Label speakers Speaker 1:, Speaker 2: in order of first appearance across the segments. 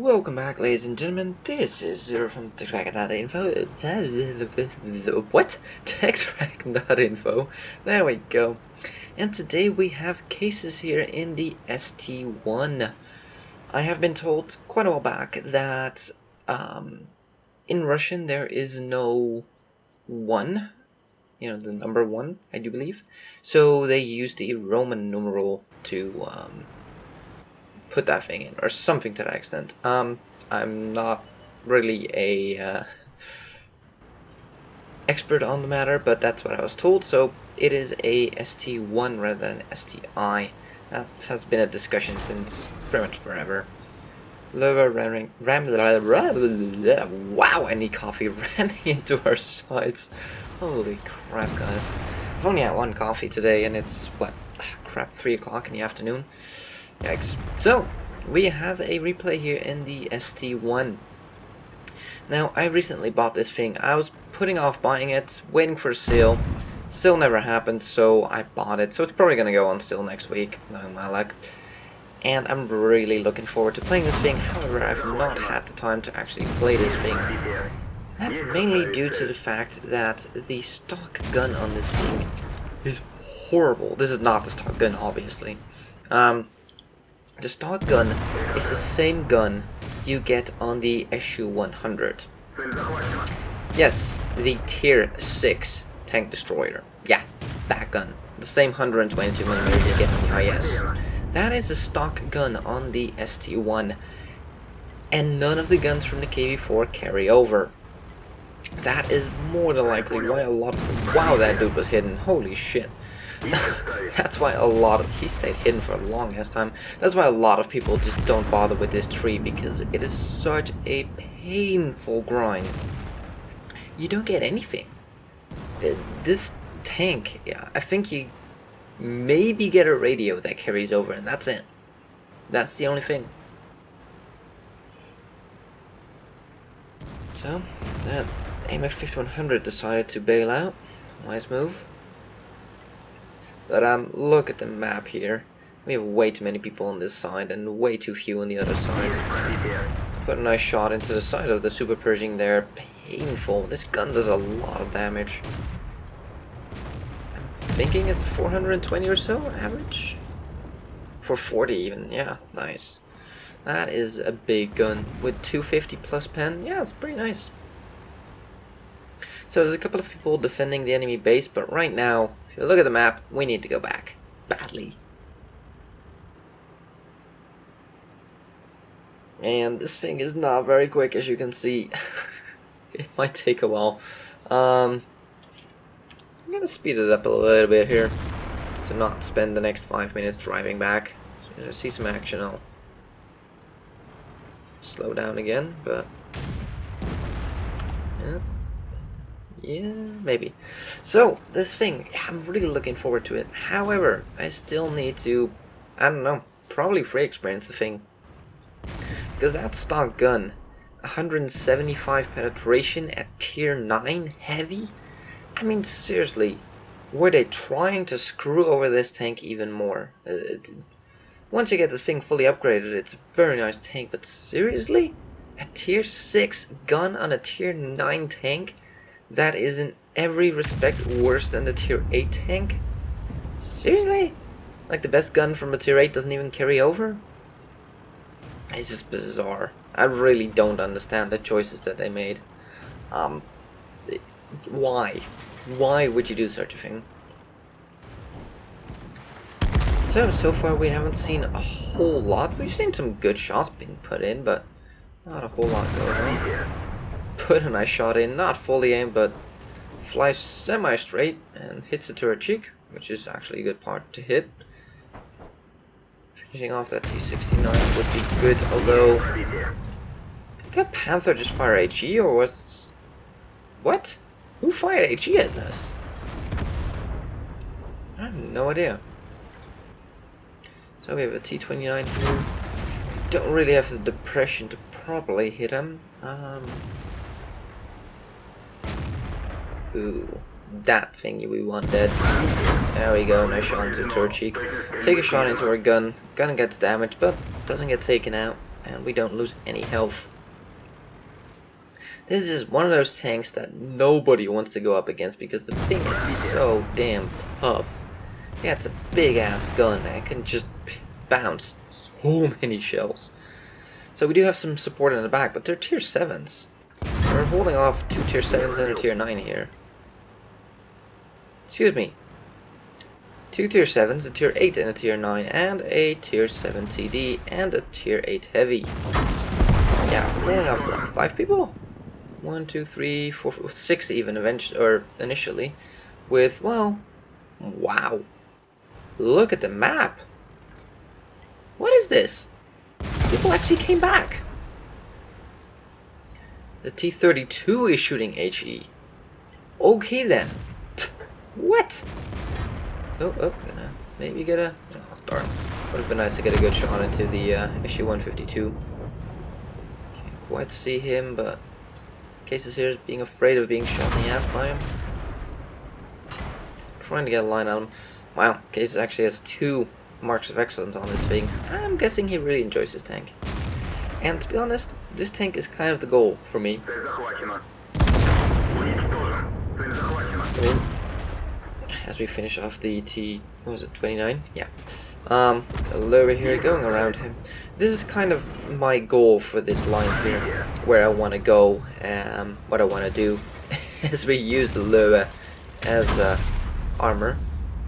Speaker 1: Welcome back, ladies and gentlemen. This is Zero from TechDragon.info. What? TechDragon.info. There we go. And today we have cases here in the ST1. I have been told quite a while back that in Russian there is no 1. You know, the number 1, I do believe. So they use the Roman numeral to put that thing in, or something to that extent. I'm not really a expert on the matter, but that's what I was told. So it is a ST1 rather than STI. That has been a discussion since pretty much forever. Wow, I need coffee ramming into our sides. Holy crap, guys. I've only had one coffee today, and it's, what, crap, 3 o'clock in the afternoon. Yikes. So, we have a replay here in the ST1. Now, I recently bought this thing. I was putting off buying it, waiting for a sale. Still never happened, so I bought it. So it's probably going to go on still next week, knowing my luck. And I'm really looking forward to playing this thing. However, I've not had the time to actually play this thing. That's mainly due to the fact that the stock gun on this thing is horrible. This is not the stock gun, obviously. The stock gun is the same gun you get on the SU-100. Yes, the Tier 6 tank destroyer. Yeah, that gun. The same 122mm you get on the IS. That is a stock gun on the ST1. And none of the guns from the KV-4 carry over. That is more than likely why a lot of... Wow, that dude was hidden. Holy shit. That's why a lot of... He stayed hidden for a long ass time. That's why a lot of people just don't bother with this tree, because it is such a painful grind. You don't get anything. This tank, yeah, I think you maybe get a radio that carries over, and that's it. That's the only thing. So, that AMD FX decided to bail out. Nice move. But look at the map here. We have way too many people on this side and way too few on the other side. Put a nice shot into the side of the Super Pershing there. Painful. This gun does a lot of damage. I'm thinking it's 420 or so average. 440 even. Yeah, nice. That is a big gun with 250 plus pen. Yeah, it's pretty nice. So there's a couple of people defending the enemy base, but right now, if you look at the map, we need to go back. Badly. And this thing is not very quick, as you can see. It might take a while. I'm gonna speed it up a little bit here to not spend the next 5 minutes driving back. So I see some action, I'll slow down again, but yeah, maybe. So, this thing, I'm really looking forward to it. However, I still need to, I don't know, probably free experience the thing. Because that stock gun, 175 penetration at tier 9 heavy? I mean, seriously, were they trying to screw over this tank even more? Once you get this thing fully upgraded, it's a very nice tank, but seriously? A tier 6 gun on a tier 9 tank? That is in every respect worse than the tier 8 tank? Seriously? Like the best gun from a tier 8 doesn't even carry over? It's just bizarre. I really don't understand the choices that they made. Why? Why would you do such a thing? So far we haven't seen a whole lot. We've seen some good shots being put in, but not a whole lot going on. Put a nice shot in, not fully aimed, but flies semi-straight and hits the turret cheek, which is actually a good part to hit. Finishing off that T69 would be good, although... Did that Panther just fire HE, or was... What? Who fired HE at this? I have no idea. So we have a T29 here. Don't really have the depression to properly hit him. Ooh, that thingy we want dead. There we go, nice shot into the turret cheek. Take a shot into our gun. Gun gets damaged, but doesn't get taken out. and we don't lose any health. This is one of those tanks that nobody wants to go up against because the thing is so damn tough. Yeah, it's a big ass gun and it can just bounce so many shells. So we do have some support in the back, but they're tier 7s. We're holding off 2 tier 7s and a tier 9 here. Excuse me. 2 tier 7s, a tier 8 and a tier 9, and a tier 7 TD and a tier 8 heavy. Yeah, we're holding off like 5 people? 1, 2, 3, 4, 6 even eventually, or initially. With, well, wow. Look at the map. What is this? People actually came back. The T-32 is shooting HE. Okay then. What? Oh, gonna maybe get a... Oh, darn. Would have been nice to get a good shot into the SU-152. Can't quite see him, but... Cases here is being afraid of being shot in the ass by him. Trying to get a line on him. Wow, Cases actually has 2 marks of excellence on this thing. I'm guessing he really enjoys his tank. And to be honest, this tank is kind of the goal for me. As we finish off the what was it, 29? Yeah. A lower here going around him. This is kind of my goal for this line here, where I want to go, what I want to do, as we use the Lua as armor.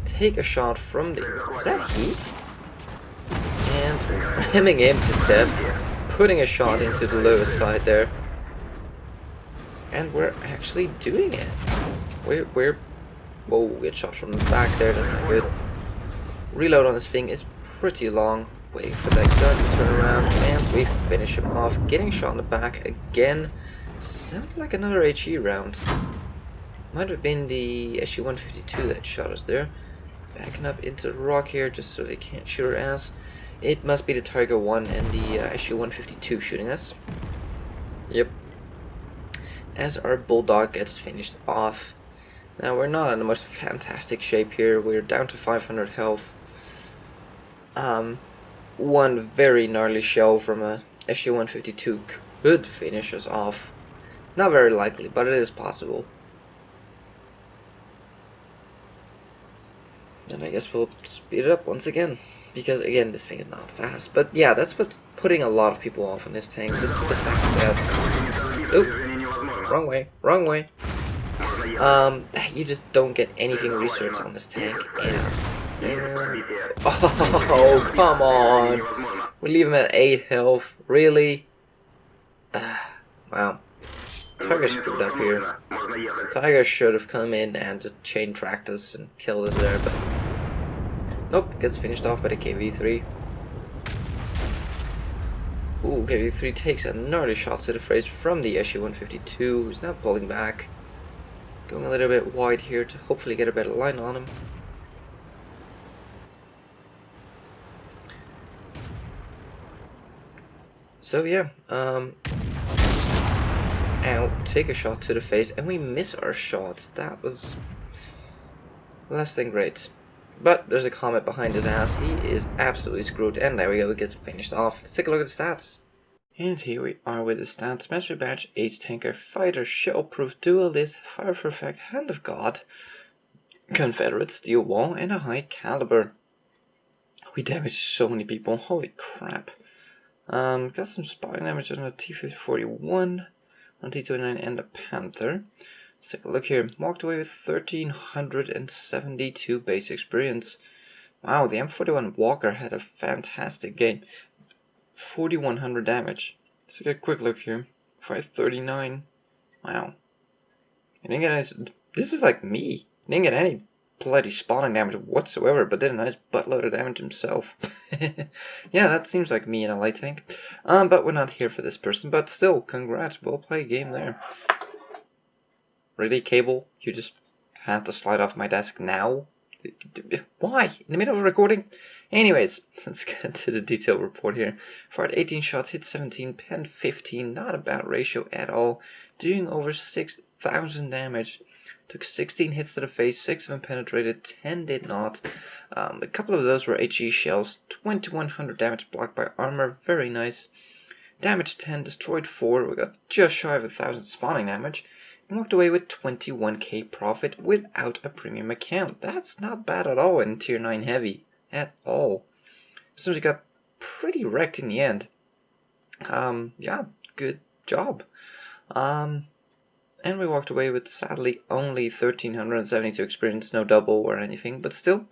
Speaker 1: Take a shot from the... Is that heat? And ramming him to death. Putting a shot into the Lua side there. And we're actually doing it. We're... Whoa, good shot from the back there, that's not good. Reload on this thing is pretty long. Waiting for that gun to turn around, and we finish him off. Getting shot in the back again. Sounds like another HE round. Might have been the SU-152 that shot us there. Backing up into the rock here just so they can't shoot our ass. It must be the Tiger 1 and the SU-152 shooting us. Yep. As our Bulldog gets finished off. Now we're not in the most fantastic shape here. We're down to 500 health. One very gnarly shell from a SU-152 could finish us off. Not very likely, but it is possible. And I guess we'll speed it up once again. Because again, this thing is not fast. But yeah, that's what's putting a lot of people off on this tank. Just the fact that... Oop! Wrong way, wrong way. You just don't get anything researched on this tank. Oh, come on! We leave him at 8 health. Really? Wow. Tiger screwed up here. Tiger should have come in and just chain tracked us and killed us there, but nope, gets finished off by the KV-3. Ooh, KV-3 takes a gnarly shot to the face from the SU-152, who's now pulling back. Going a little bit wide here to hopefully get a better line on him. So yeah, ow, take a shot to the face, and we miss our shots. That was less than great. But there's a comet behind his ass. He is absolutely screwed, and there we go, it gets finished off. Let's take a look at the stats. And here we are with the stats. Master Badge, Ace Tanker, Fighter, Shell-Proof, Duelist, Fire Perfect, Hand of God, Confederate, Steel Wall, and a high caliber. We damaged so many people, holy crap. Got some spot damage on a T-41, on T-29 and a Panther. Let's take a look here. Walked away with 1372 base experience. Wow, the M41 Walker had a fantastic game. 4100 damage. Let's take a quick look here. 539. Wow. I didn't get any, this is like me. I didn't get any bloody spawning damage whatsoever, but did a nice buttload of damage himself. Yeah, that seems like me in a light tank. But we're not here for this person. But still, congrats. Well played game there. Really, Cable? You just had to slide off my desk now? Why? In the middle of a recording? Anyways, let's get to the detailed report here. Fired 18 shots, hit 17, pen 15, not a bad ratio at all. Doing over 6,000 damage. Took 16 hits to the face, 6 of them penetrated, 10 did not. A couple of those were HE shells, 2100 damage blocked by armor, very nice. damaged 10, destroyed 4, we got just shy of 1,000 spawning damage, and walked away with 21k profit without a premium account. That's not bad at all in tier 9 heavy, at all. So we got pretty wrecked in the end. Yeah, good job. And we walked away with sadly only 1,372 experience, no double or anything, but still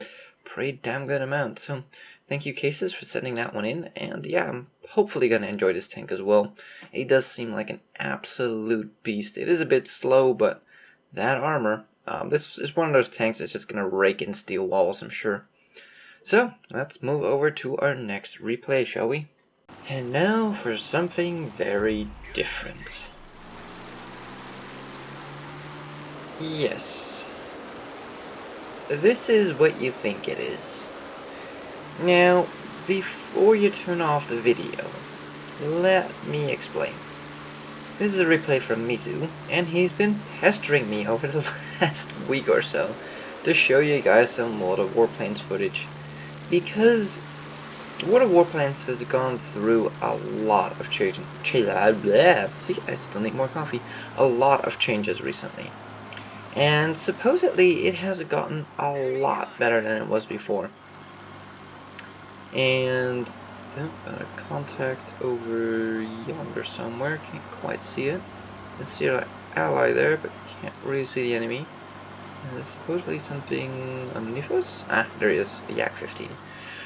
Speaker 1: pretty damn good amount. So thank you, Cases, for sending that one in, and yeah, I'm hopefully gonna enjoy this tank as well. It does seem like an absolute beast. It is a bit slow, but that armor, this is one of those tanks that's just gonna rake in steel walls, I'm sure. So let's move over to our next replay, shall we? And now for something very different. Yes, this is what you think it is. Now, before you turn off the video, let me explain. This is a replay from Mizu, and he's been pestering me over the last week or so to show you guys some World of Warplanes footage, because World of Warplanes has gone through a lot of changes. See, I still need more coffee. A lot of changes recently. And supposedly it has gotten a lot better than it was before. And got a contact over yonder somewhere. Can't quite see it. You can see our ally there, but can't really see the enemy. There's supposedly something underneath us. Ah, there he is, a Yak 15.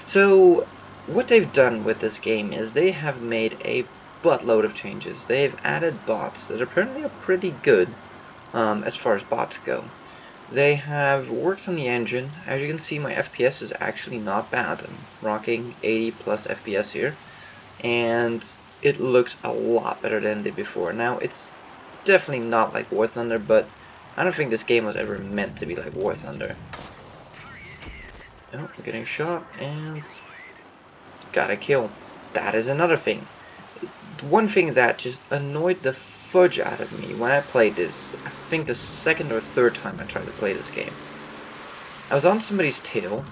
Speaker 1: So what they've done with this game is they have made a buttload of changes. They've added bots that apparently are pretty good. As far as bots go. They have worked on the engine. As you can see, my FPS is actually not bad. I'm rocking 80 plus FPS here, and it looks a lot better than it did before. Now, it's definitely not like War Thunder, but I don't think this game was ever meant to be like War Thunder. Oh, I'm getting shot, and got a kill. That is another thing. One thing that just annoyed the fudge out of me when I played this, I think the second or third time I tried to play this game. I was on somebody's tail,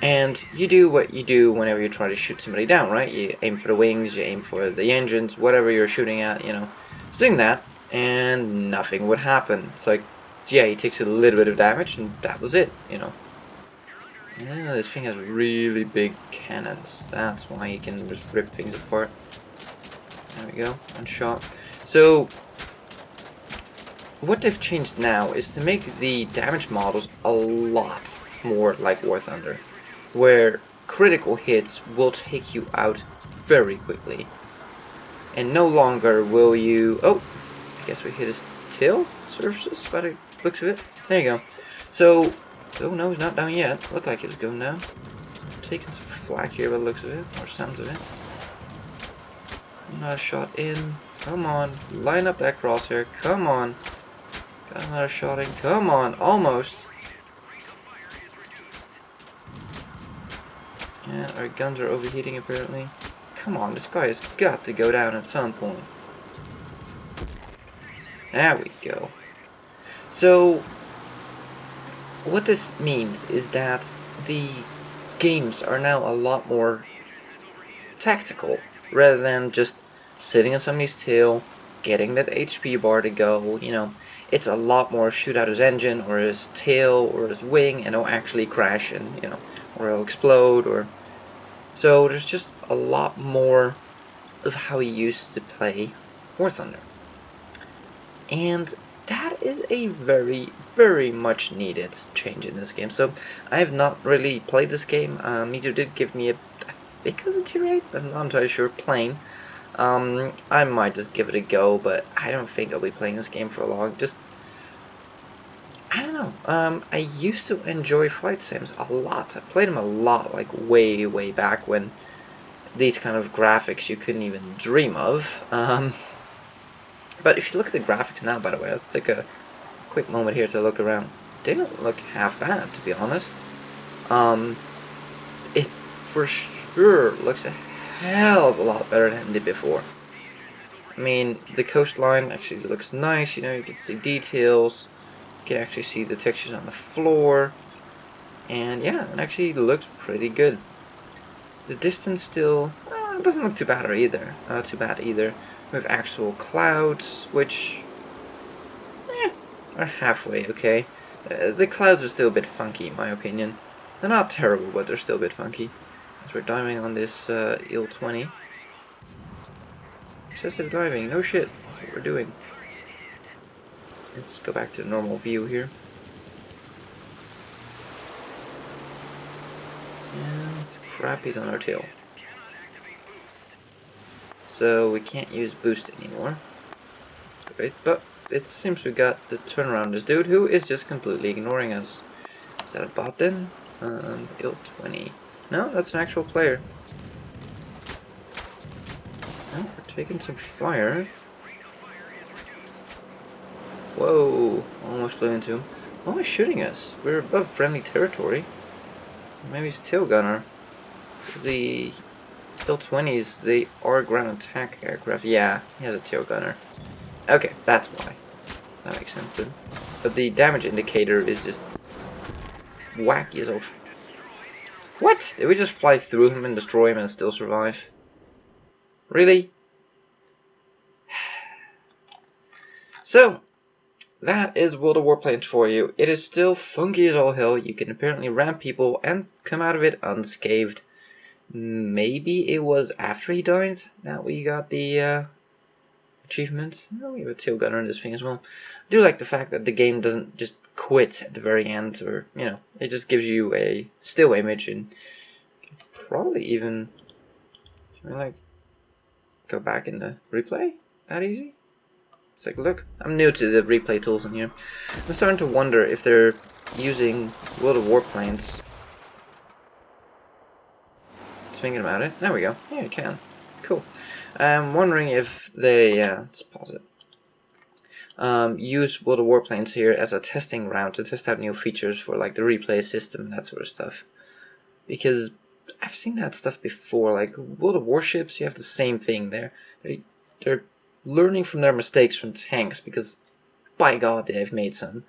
Speaker 1: and you do what you do whenever you try to shoot somebody down, right? You aim for the wings, you aim for the engines, whatever you're shooting at, you know. I was doing that, and nothing would happen. It's like, yeah, he takes a little bit of damage, and that was it, you know. Yeah, this thing has really big cannons. That's why he can just rip things apart. There we go, one shot. So, what they've changed now is to make the damage models a lot more like War Thunder, where critical hits will take you out very quickly. And no longer will you... Oh, I guess we hit his tail surfaces by the looks of it. There you go. So, oh no, he's not down yet. Looked like he was going down. Taking some flak here by the looks of it, or sounds of it. Another shot in. Come on. Line up that crosshair. Come on. Got another shot in. Come on. Almost. And our guns are overheating apparently. Come on. This guy has got to go down at some point. There we go. So, what this means is that the games are now a lot more tactical, rather than just sitting on somebody's tail, getting that HP bar to go, you know. It's a lot more shoot out his engine, or his tail, or his wing, and it'll actually crash, and, you know, or it'll explode, or... So there's just a lot more of how he used to play War Thunder. And that is a very, very much needed change in this game. So I have not really played this game. Mizu did give me a, I think it was a tier 8, but I'm not entirely sure, playing. I might just give it a go, but I don't think I'll be playing this game for long. Just, I don't know. I used to enjoy flight sims a lot. I played them a lot, like way, way back when these kind of graphics you couldn't even dream of. But if you look at the graphics now, by the way, let's take a quick moment here to look around. They don't look half bad, to be honest. It for sure looks a hell of a lot better than it did before. I mean, the coastline actually looks nice, you know, you can see details, you can actually see the textures on the floor, and yeah, it actually looks pretty good. The distance still, it doesn't look too bad either. We have actual clouds, which are halfway okay. The clouds are still a bit funky, in my opinion. They're not terrible, but they're still a bit funky. As we're diving on this IL-20. Excessive diving, no shit. That's what we're doing. Let's go back to the normal view here. And crap, he's on our tail. So we can't use boost anymore. Great, but it seems we got the turnaround this dude who is just completely ignoring us. Is that a bot then? IL-20. No, that's an actual player. Oh, we're taking some fire. Whoa, almost flew into him. Why is he shooting us? We're above friendly territory. Maybe he's tail gunner. The IL-20s, they are ground attack aircraft. Yeah, he has a tail gunner. Okay, that's why. That makes sense then. But the damage indicator is just wacky as all. What? Did we just fly through him and destroy him and still survive? Really? So, that is World of Warplanes for you. It is still funky as all hell. You can apparently ram people and come out of it unscathed. Maybe it was after he died that we got the achievement. Oh, we have a tail gunner in this thing as well. I do like the fact that the game doesn't just quit at the very end, or, you know, it just gives you a still image and probably even, can I, like, go back in the replay? That easy? Let's take a look. I'm new to the replay tools in here. I'm starting to wonder if they're using World of Warplanes. Thinking about it. There we go. Yeah, you can. Cool. I'm wondering if they, let's pause it. Use World of Warplanes here as a testing ground to test out new features for like the replay system and that sort of stuff. Because I've seen that stuff before. Like World of Warships, you have the same thing there. They're learning from their mistakes from tanks because, by God, they've made some,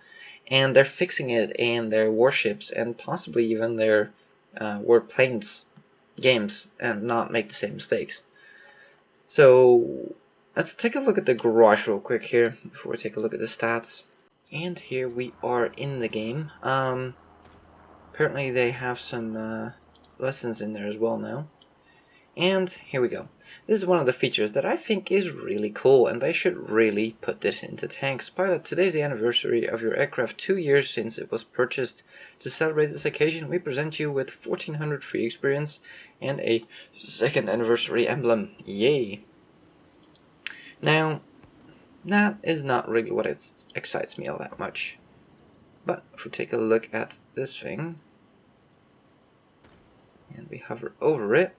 Speaker 1: and they're fixing it in their warships and possibly even their warplanes games and not make the same mistakes. So let's take a look at the garage real quick here before we take a look at the stats. And here we are in the game. Apparently they have some lessons in there as well now. And here we go. This is one of the features that I think is really cool, and they should really put this into tanks. Pilot, today's the anniversary of your aircraft, 2 years since it was purchased. To celebrate this occasion, we present you with 1400 free experience and a second anniversary emblem. Yay! Now, that is not really what excites me all that much. But if we take a look at this thing, and we hover over it,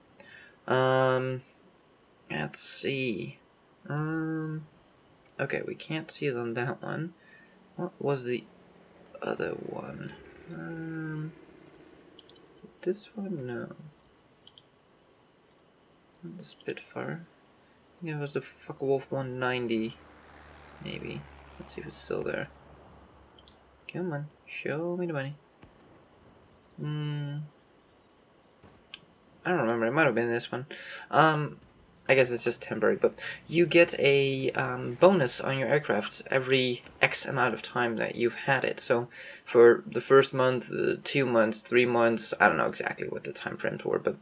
Speaker 1: let's see. Okay, we can't see it on that one. What was the other one? This one? No. Not the Spitfire. I think it was the Focke-Wulf 190. Maybe. Let's see if it's still there. Come on, show me the money. I don't remember, it might have been this one. I guess it's just temporary, but you get a bonus on your aircraft every X amount of time that you've had it. So for the first month, 2 months, 3 months, I don't know exactly what the time frames were, but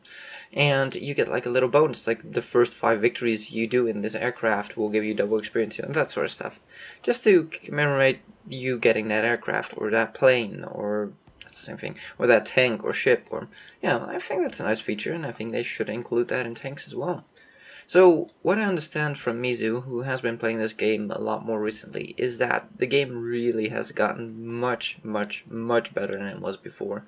Speaker 1: and you get like a little bonus, like the first 5 victories you do in this aircraft will give you double experience and that sort of stuff, just to commemorate you getting that aircraft or that plane or the same thing, or that tank or ship, or yeah, I think that's a nice feature, and I think they should include that in tanks as well. So what I understand from Mizu, who has been playing this game a lot more recently, is that the game really has gotten much better than it was before,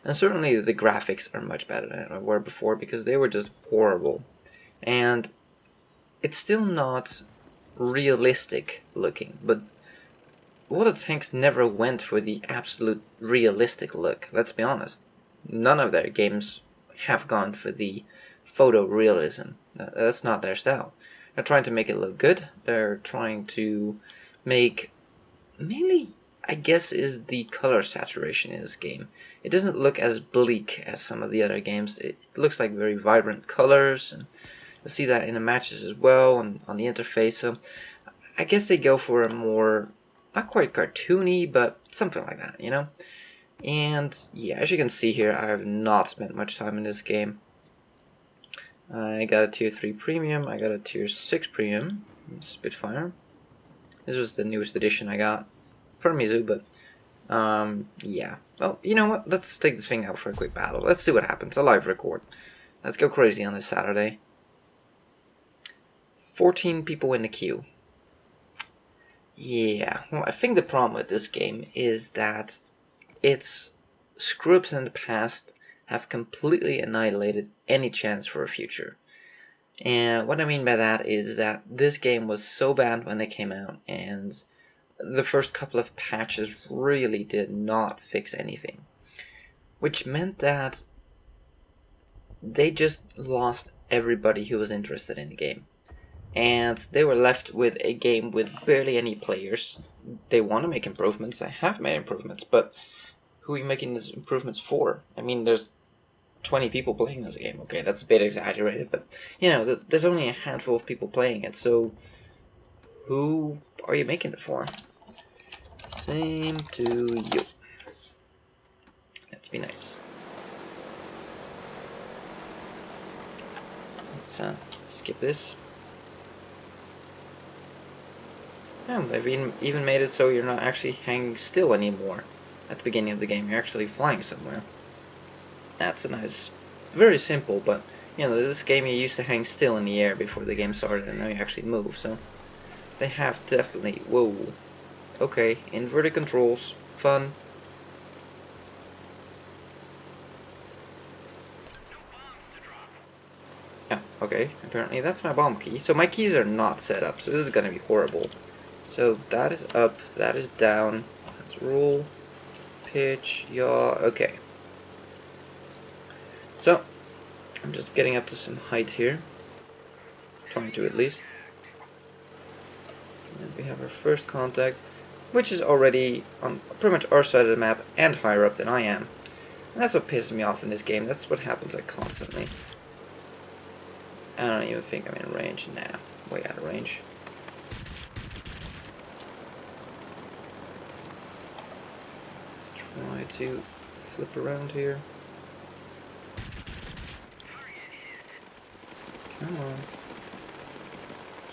Speaker 1: and certainly the graphics are much better than they were before because they were just horrible, and it's still not realistic looking, but World of Tanks never went for the absolute realistic look, let's be honest. None of their games have gone for the photorealism. That's not their style. They're trying to make it look good. They're trying to make, mainly, I guess, is the color saturation in this game. It doesn't look as bleak as some of the other games. It looks like very vibrant colors, and You'll see that in the matches as well and on the interface. So I guess they go for a more, not quite cartoony, but something like that, you know? And yeah, as you can see here, I have not spent much time in this game. I got a tier 3 premium, I got a tier 6 premium, Spitfire. This was the newest edition I got for Mizu, but yeah. Well, you know what? Let's take this thing out for a quick battle. Let's see what happens. A live record. Let's go crazy on this Saturday. 14 people in the queue. Yeah. Well, I think the problem with this game is that its screw-ups in the past have completely annihilated any chance for a future. And what I mean by that is that this game was so bad when it came out, and the first couple of patches really did not fix anything. Which meant that they just lost everybody who was interested in the game. And they were left with a game with barely any players. They want to make improvements, they have made improvements, but who are you making these improvements for? I mean, there's 20 people playing this game. Okay, that's a bit exaggerated, but you know, there's only a handful of people playing it, so who are you making it for? Same to you. Let's be nice. Let's skip this. And they've even made it so you're not actually hanging still anymore at the beginning of the game. You're actually flying somewhere. That's a nice, very simple, but you know, this game you used to hang still in the air before the game started, and now you actually move, so they have definitely, whoa, okay, inverted controls, fun. Yeah, okay, apparently that's my bomb key, so my keys are not set up, so this is gonna be horrible. So that is up, that is down, let's roll, pitch, yaw, okay. So, I'm just getting up to some height here. Trying to at least. And we have our first contact, which is already on pretty much our side of the map and higher up than I am. And that's what pisses me off in this game. That's what happens like constantly. I don't even think I'm in range. Nah, way out of range. Let's try to flip around here. Come on.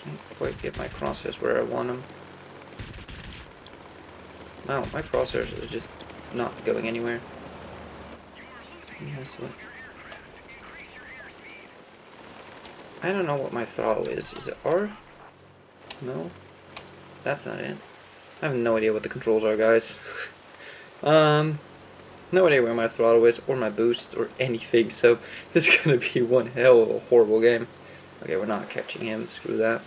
Speaker 1: Can't quite get my crosshairs where I want them. Wow, my crosshairs are just not going anywhere. Yeah, so I don't know what my throttle is. Is it R? No? That's not it. I have no idea what the controls are, guys. No idea where my throttle is, or my boost, or anything, so this is gonna be one hell of a horrible game. Okay, we're not catching him, screw that.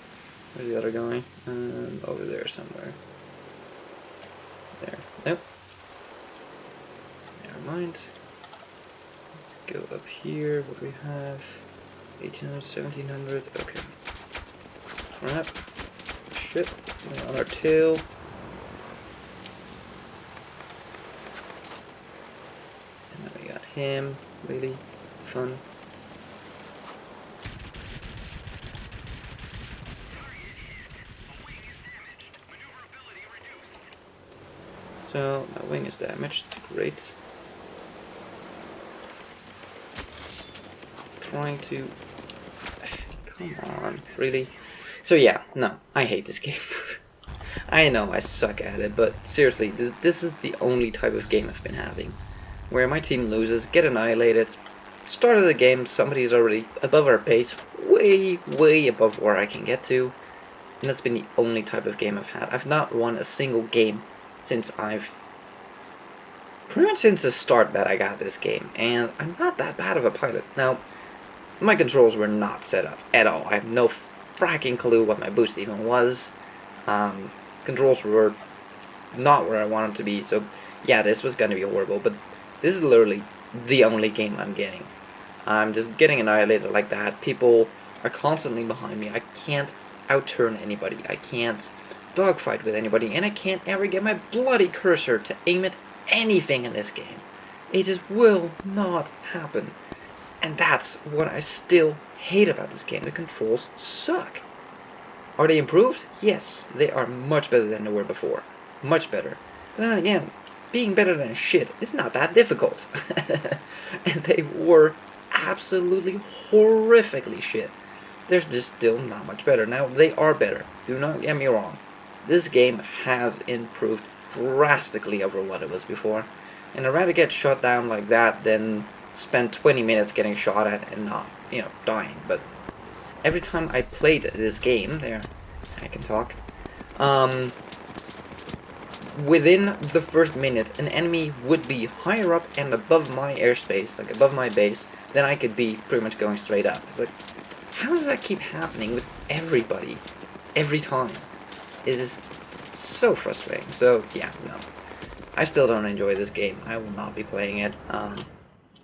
Speaker 1: Where's the other guy? Over there somewhere. There. Nope. Never mind. Let's go up here. What do we have? 1800, 1700. Okay. Crap. Shit. Something on our tail. And then we got him. Really fun. So, my wing is damaged, great. Trying to... Come on, really? So yeah, no, I hate this game. I know I suck at it, but seriously, this is the only type of game I've been having. Where my team loses, get annihilated, start of the game, somebody's already above our pace, way above where I can get to. And that's been the only type of game I've had. I've not won a single game since pretty much since the start that I got this game, and I'm not that bad of a pilot. Now, my controls were not set up at all. I have no fracking clue what my boost even was. Controls were not where I want them to be, so yeah, this was gonna be horrible, but this is literally the only game I'm getting. I'm just getting annihilated like that. People are constantly behind me. I can't outturn anybody. I can't dogfight with anybody, and I can't ever get my bloody cursor to aim at anything in this game. It just will not happen. And that's what I still hate about this game. The controls suck. Are they improved? Yes, they are much better than they were before. Much better. But then again, being better than shit is not that difficult. And they were absolutely horrifically shit. They're just still not much better. Now, they are better. Do not get me wrong. This game has improved drastically over what it was before. And I'd rather get shot down like that than spend 20 minutes getting shot at and not, dying. But every time I played this game, there, I can talk, within the first minute, an enemy would be higher up and above my airspace, like above my base, then I could be pretty much going straight up. It's like, how does that keep happening with everybody, every time? It is so frustrating. So, yeah, no. I still don't enjoy this game. I will not be playing it.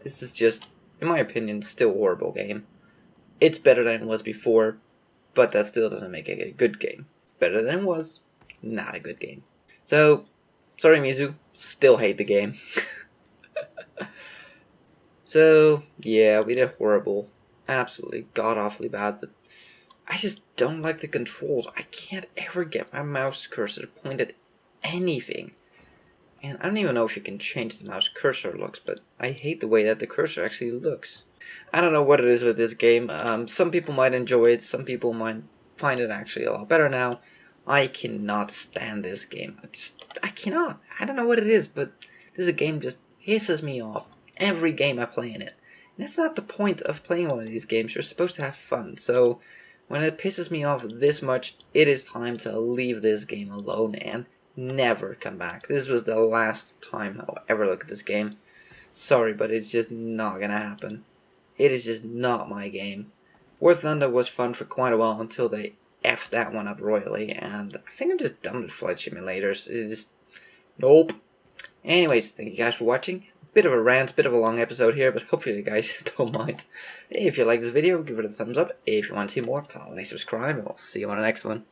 Speaker 1: This is just, in my opinion, still a horrible game. It's better than it was before, but that still doesn't make it a good game. Better than it was, not a good game. So, sorry Mizu, still hate the game. So, yeah, we did horrible. Absolutely god-awfully bad, but I just don't like the controls. I can't ever get my mouse cursor to point at anything. And I don't even know if you can change the mouse cursor looks, but I hate the way that the cursor actually looks. I don't know what it is with this game. Some people might enjoy it, some people might find it actually a lot better now. I cannot stand this game. I cannot. I don't know what it is, but this game just pisses me off every game I play in it. And that's not the point of playing one of these games. You're supposed to have fun. So when it pisses me off this much, it is time to leave this game alone and never come back. This was the last time I'll ever look at this game. Sorry, but it's just not gonna happen. It is just not my game. War Thunder was fun for quite a while until they effed that one up royally, and I think I'm just done with flight simulators. It's just, nope. Anyways, thank you guys for watching. Bit of a rant, bit of a long episode here, but hopefully you guys don't mind. If you like this video, give it a thumbs up. If you want to see more, probably subscribe, and we'll see you on the next one.